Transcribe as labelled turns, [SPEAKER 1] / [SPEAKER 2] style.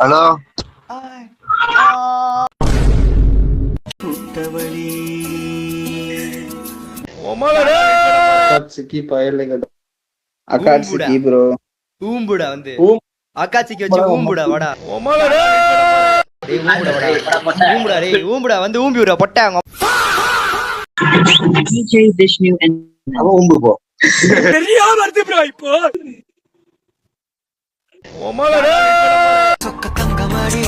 [SPEAKER 1] Hello
[SPEAKER 2] அக்காட்சிக்கு பயலுங்க. அக்காட்சிக்கு bro
[SPEAKER 3] ஊம்புடா வந்து அக்காச்சிக்கு வச்சு ஊம்புடா வாடா டேய் ஊம்புடா டேய் ஊம்புடா வந்து ஊம்பி விடுறா பொட்டாங்க
[SPEAKER 4] DJ Vishnu and
[SPEAKER 1] அவன் உம்பு போ.
[SPEAKER 3] சரியா வருது ப்ரோ இப்போ சொக்க தங்கமாடி